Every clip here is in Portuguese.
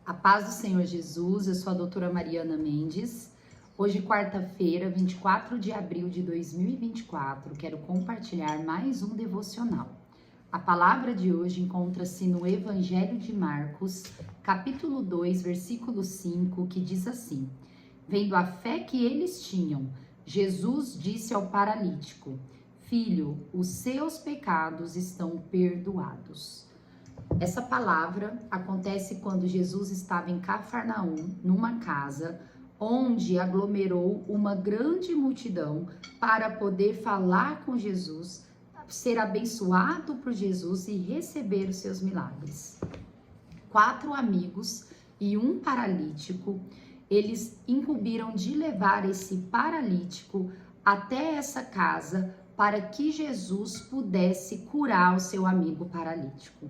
A paz do Senhor Jesus, eu sou a doutora Mariana Mendes. Hoje, quarta-feira, 24 de abril de 2024, quero compartilhar mais um devocional. A palavra de hoje encontra-se no Evangelho de Marcos, capítulo 2, versículo 5, que diz assim: Vendo a fé que eles tinham, Jesus disse ao paralítico: Filho, os seus pecados estão perdoados. Essa palavra acontece quando Jesus estava em Cafarnaum, numa casa, onde aglomerou uma grande multidão para poder falar com Jesus, ser abençoado por Jesus e receber os seus milagres. 4 amigos e um paralítico, eles incumbiram de levar esse paralítico até essa casa para que Jesus pudesse curar o seu amigo paralítico.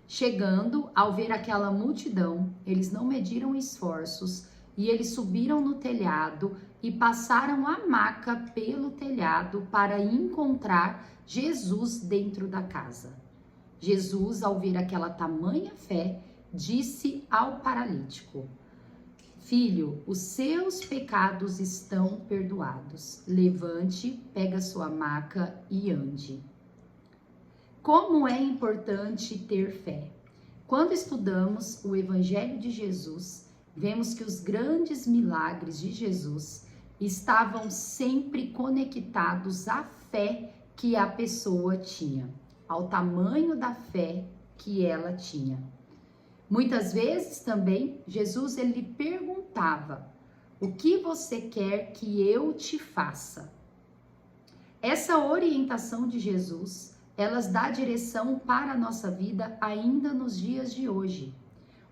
Chegando, ao ver aquela multidão, eles não mediram esforços e eles subiram no telhado e passaram a maca pelo telhado para encontrar Jesus dentro da casa. Jesus, ao ver aquela tamanha fé, disse ao paralítico: Filho, os seus pecados estão perdoados. Levante, pega sua maca e ande. Como é importante ter fé? Quando estudamos o Evangelho de Jesus, vemos que os grandes milagres de Jesus estavam sempre conectados à fé que a pessoa tinha, ao tamanho da fé que ela tinha. Muitas vezes também Jesus ele perguntava: o que você quer que eu te faça? Essa orientação de Jesus, elas dão direção para a nossa vida ainda nos dias de hoje,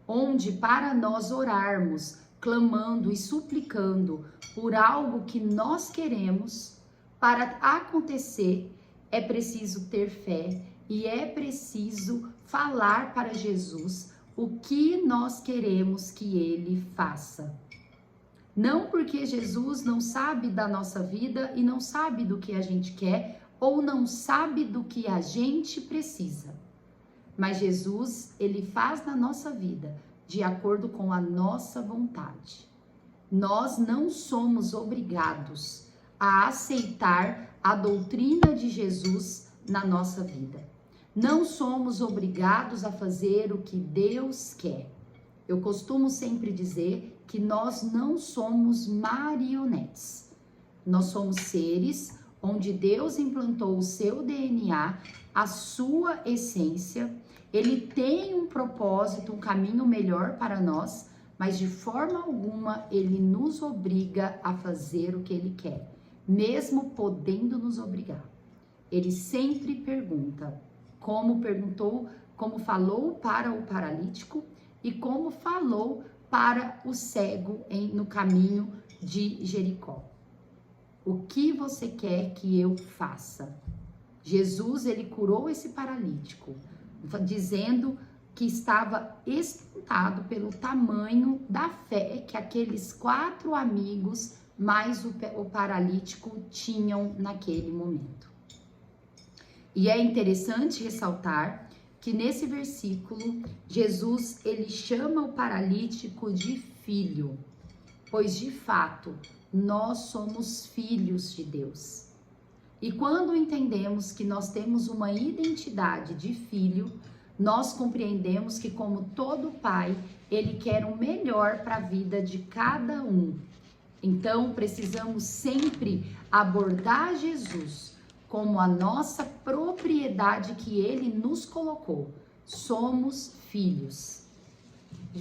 onde para nós orarmos, clamando e suplicando por algo que nós queremos para acontecer, é preciso ter fé e é preciso falar para Jesus o que nós queremos que Ele faça. Não porque Jesus não sabe da nossa vida e não sabe do que a gente quer, ou não sabe do que a gente precisa. Mas Jesus, ele faz na nossa vida de acordo com a nossa vontade. Nós não somos obrigados a aceitar a doutrina de Jesus na nossa vida. Não somos obrigados a fazer o que Deus quer. Eu costumo sempre dizer que nós não somos marionetes. Nós somos seres onde Deus implantou o seu DNA, a sua essência. Ele tem um propósito, um caminho melhor para nós, mas de forma alguma ele nos obriga a fazer o que ele quer, mesmo podendo nos obrigar. Ele sempre pergunta, como falou para o paralítico e como falou para o cego no caminho de Jericó. O que você quer que eu faça? Jesus, ele curou esse paralítico, dizendo que estava espantado pelo tamanho da fé que aqueles 4 amigos mais o paralítico tinham naquele momento. E é interessante ressaltar que nesse versículo, Jesus, ele chama o paralítico de filho, pois de fato, nós somos filhos de Deus. E quando entendemos que nós temos uma identidade de filho, nós compreendemos que, como todo pai, ele quer o melhor para a vida de cada um. Então, precisamos sempre abordar Jesus como a nossa propriedade que ele nos colocou. Somos filhos.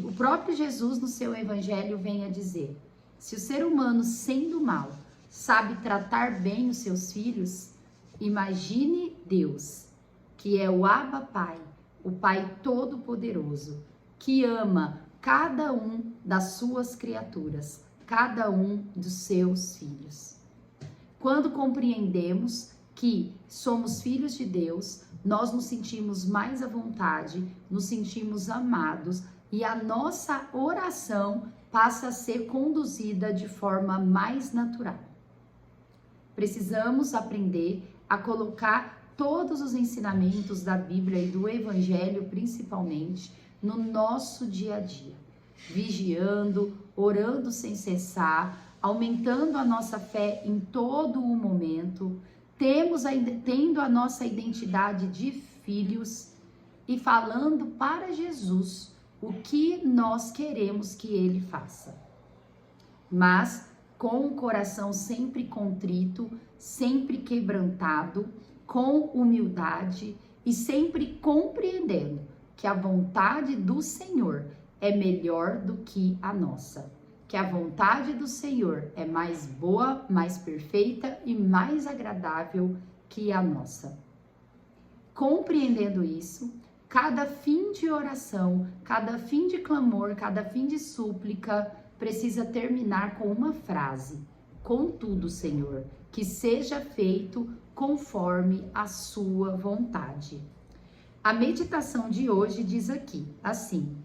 O próprio Jesus, no seu evangelho, vem a dizer: se o ser humano, sendo mal, sabe tratar bem os seus filhos, imagine Deus, que é o Abba Pai, o Pai Todo-Poderoso, que ama cada um das suas criaturas, cada um dos seus filhos. Quando compreendemos que somos filhos de Deus, nós nos sentimos mais à vontade, nos sentimos amados e a nossa oração passa a ser conduzida de forma mais natural. Precisamos aprender a colocar todos os ensinamentos da Bíblia e do Evangelho, principalmente, no nosso dia a dia. vigiando, orando sem cessar, aumentando a nossa fé em todo o momento, tendo a nossa identidade de filhos e falando para Jesus o que nós queremos que Ele faça. Mas com o coração sempre contrito, sempre quebrantado, com humildade e sempre compreendendo que a vontade do Senhor é melhor do que a nossa. Que a vontade do Senhor é mais boa, mais perfeita e mais agradável que a nossa. Compreendendo isso, cada fim de oração, cada fim de clamor, cada fim de súplica precisa terminar com uma frase: contudo, Senhor, que seja feito conforme a sua vontade. A meditação de hoje diz aqui, assim: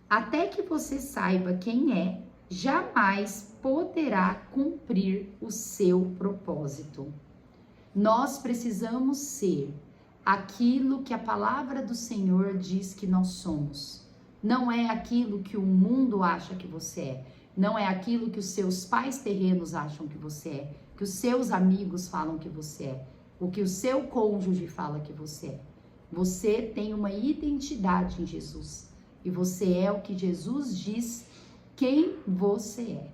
até que você saiba quem é, jamais poderá cumprir o seu propósito. Nós precisamos ser aquilo que a palavra do Senhor diz que nós somos. Não é aquilo que o mundo acha que você é. Não é aquilo que os seus pais terrenos acham que você é. Que os seus amigos falam que você é. O que o seu cônjuge fala que você é. Você tem uma identidade em Jesus. E você é o que Jesus diz quem você é.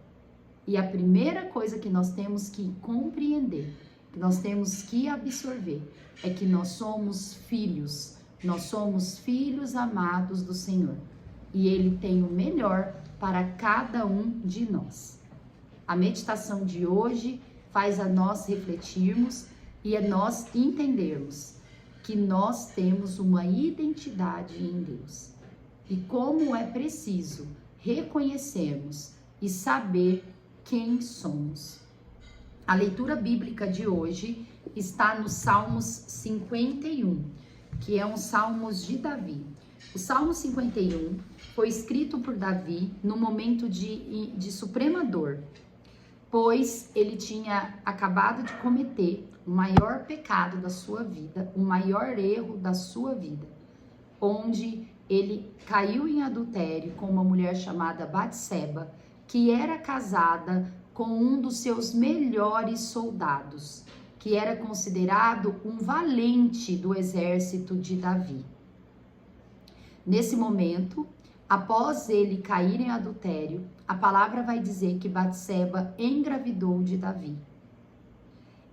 E a primeira coisa que nós temos que compreender, que nós temos que absorver, é que nós somos filhos amados do Senhor. E Ele tem o melhor para cada um de nós. A meditação de hoje faz a nós refletirmos e a nós entendermos que nós temos uma identidade em Deus. E como é preciso reconhecermos e saber quem somos. A leitura bíblica de hoje está no Salmos 51, que é um Salmos de Davi. O Salmo 51 foi escrito por Davi no momento de suprema dor, pois ele tinha acabado de cometer o maior pecado da sua vida, o maior erro da sua vida, onde ele caiu em adultério com uma mulher chamada Batseba, que era casada com um dos seus melhores soldados, que era considerado um valente do exército de Davi. Nesse momento, após ele cair em adultério, a palavra vai dizer que Batseba engravidou de Davi.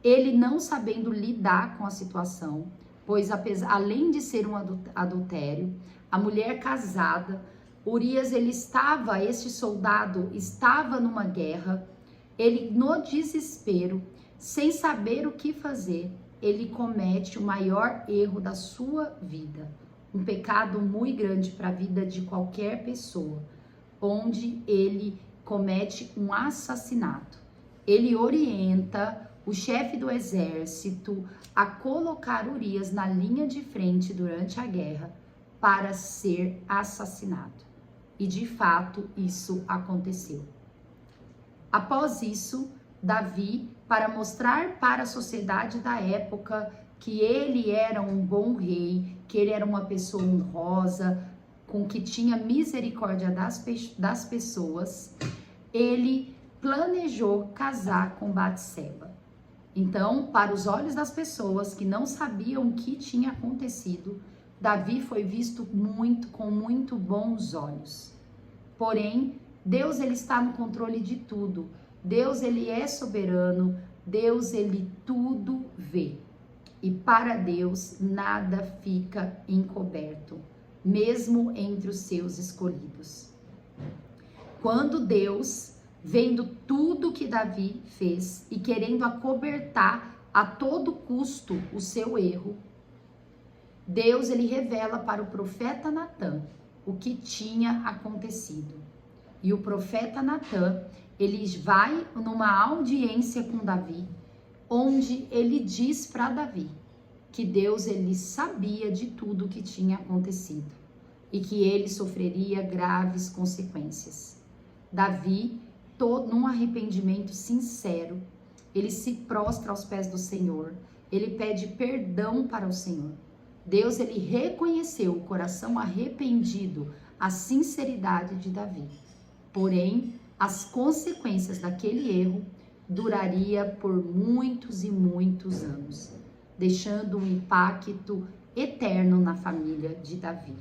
Ele, não sabendo lidar com a situação, pois além de ser um adultério, a mulher casada, Urias, este soldado estava numa guerra, ele no desespero, sem saber o que fazer, ele comete o maior erro da sua vida, um pecado muito grande para a vida de qualquer pessoa, onde ele comete um assassinato. Ele orienta o chefe do exército a colocar Urias na linha de frente durante a guerra para ser assassinado. E de fato isso aconteceu. Após isso, Davi, para mostrar para a sociedade da época que ele era um bom rei, que ele era uma pessoa honrosa, com que tinha misericórdia das pessoas, ele planejou casar com Batseba. Então, para os olhos das pessoas que não sabiam o que tinha acontecido, Davi foi visto com muito bons olhos. Porém, Deus, ele está no controle de tudo. Deus, ele é soberano. Deus, ele tudo vê. E para Deus, nada fica encoberto, mesmo entre os seus escolhidos. Quando Deus, vendo tudo que Davi fez e querendo acobertar a todo custo o seu erro, Deus, ele revela para o profeta Natã o que tinha acontecido. E o profeta Natã, ele vai numa audiência com Davi, onde ele diz para Davi que Deus, ele sabia de tudo o que tinha acontecido e que ele sofreria graves consequências. Davi, num arrependimento sincero, ele se prostra aos pés do Senhor, ele pede perdão para o Senhor. Deus, ele reconheceu o coração arrependido, a sinceridade de Davi. Porém, as consequências daquele erro duraria por muitos e muitos anos, deixando um impacto eterno na família de Davi.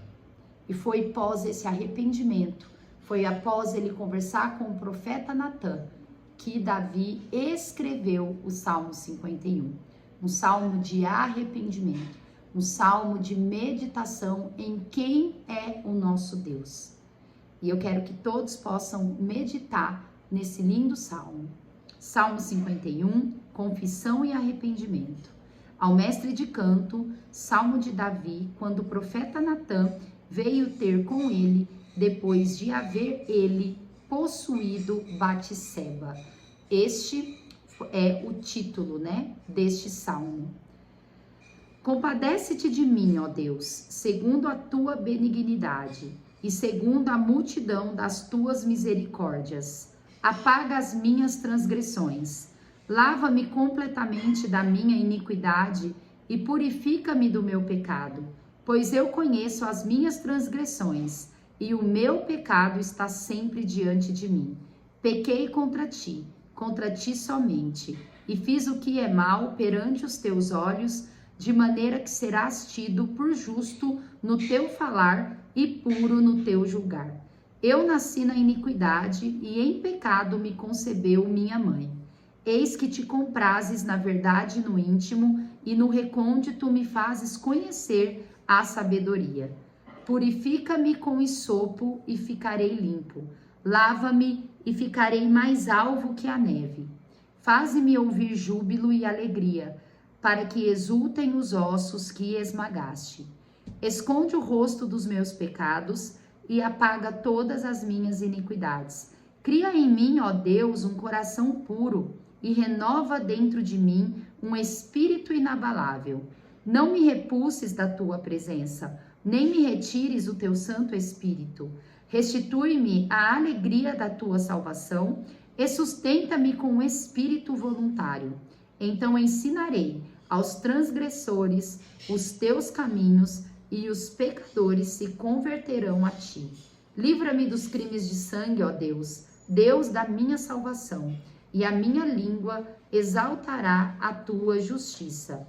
E foi após esse arrependimento, foi após ele conversar com o profeta Natã, que Davi escreveu o Salmo 51, um salmo de arrependimento, um salmo de meditação em quem é o nosso Deus. E eu quero que todos possam meditar nesse lindo salmo. Salmo 51, confissão e arrependimento. Ao mestre de canto, salmo de Davi, quando o profeta Natã veio ter com ele, depois de haver ele possuído Batseba. Este é o título, deste salmo. Compadece-te de mim, ó Deus, segundo a tua benignidade e segundo a multidão das tuas misericórdias. Apaga as minhas transgressões. Lava-me completamente da minha iniquidade e purifica-me do meu pecado, pois eu conheço as minhas transgressões e o meu pecado está sempre diante de mim. Pequei contra ti somente, e fiz o que é mal perante os teus olhos, de maneira que serás tido por justo no teu falar e puro no teu julgar. Eu nasci na iniquidade e em pecado me concebeu minha mãe. Eis que te comprazes na verdade no íntimo e no recôndito me fazes conhecer a sabedoria. Purifica-me com hisopo e ficarei limpo. Lava-me e ficarei mais alvo que a neve. Faze-me ouvir júbilo e alegria, para que exultem os ossos que esmagaste. Esconde o rosto dos meus pecados e apaga todas as minhas iniquidades. Cria em mim, ó Deus, um coração puro e renova dentro de mim um espírito inabalável. Não me repulses da tua presença, nem me retires o teu Santo Espírito. Restitui-me a alegria da tua salvação e sustenta-me com um espírito voluntário. Então ensinarei aos transgressores os teus caminhos e os pecadores se converterão a ti. Livra-me dos crimes de sangue, ó Deus, Deus da minha salvação, e a minha língua exaltará a tua justiça.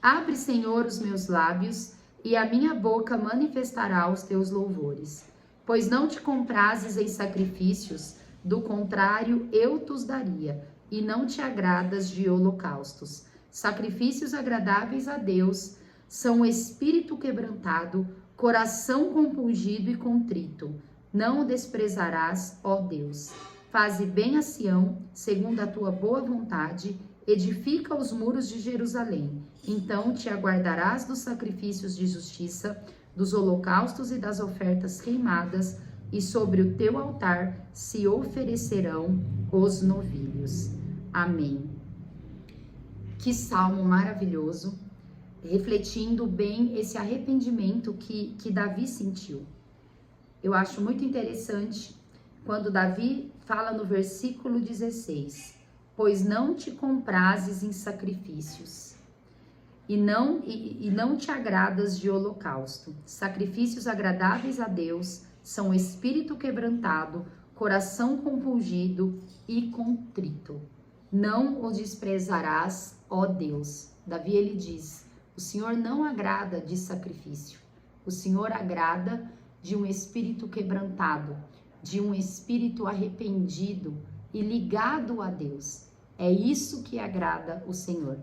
Abre, Senhor, os meus lábios, e a minha boca manifestará os teus louvores. Pois não te comprazes em sacrifícios, do contrário eu tos daria, e não te agradas de holocaustos. Sacrifícios agradáveis a Deus são o espírito quebrantado, coração compungido e contrito. Não o desprezarás, ó Deus. Faze bem a Sião, segundo a tua boa vontade, edifica os muros de Jerusalém. Então te aguardarás dos sacrifícios de justiça, dos holocaustos e das ofertas queimadas, e sobre o teu altar se oferecerão os novilhos. Amém. Que salmo maravilhoso, refletindo bem esse arrependimento que Davi sentiu. Eu acho muito interessante quando Davi fala no versículo 16, pois não te comprazes em sacrifícios, e não te agradas de holocausto. Sacrifícios agradáveis a Deus são espírito quebrantado, coração compungido e contrito. Não o desprezarás, ó Deus. Davi, ele diz, o Senhor não agrada de sacrifício. O Senhor agrada de um espírito quebrantado, de um espírito arrependido e ligado a Deus. É isso que agrada o Senhor.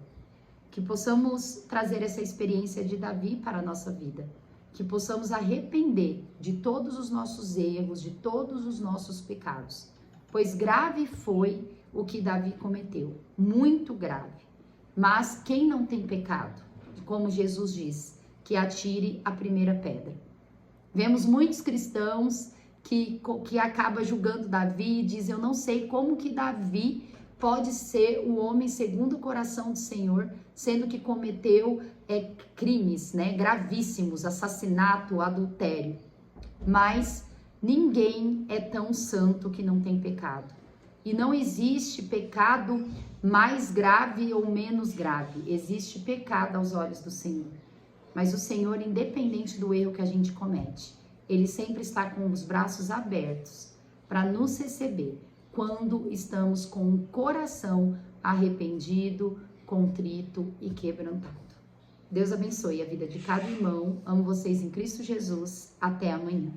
Que possamos trazer essa experiência de Davi para a nossa vida. Que possamos arrepender de todos os nossos erros, de todos os nossos pecados. Pois grave foi o que Davi cometeu, muito grave. Mas quem não tem pecado? Como Jesus diz, que atire a primeira pedra. Vemos muitos cristãos que acabam julgando Davi e dizem, eu não sei como que Davi pode ser o homem segundo o coração do Senhor, sendo que cometeu crimes, gravíssimos, assassinato, adultério. Mas ninguém é tão santo que não tem pecado. E não existe pecado mais grave ou menos grave. Existe pecado aos olhos do Senhor. Mas o Senhor, independente do erro que a gente comete, Ele sempre está com os braços abertos para nos receber quando estamos com o coração arrependido, contrito e quebrantado. Deus abençoe a vida de cada irmão. Amo vocês em Cristo Jesus. Até amanhã.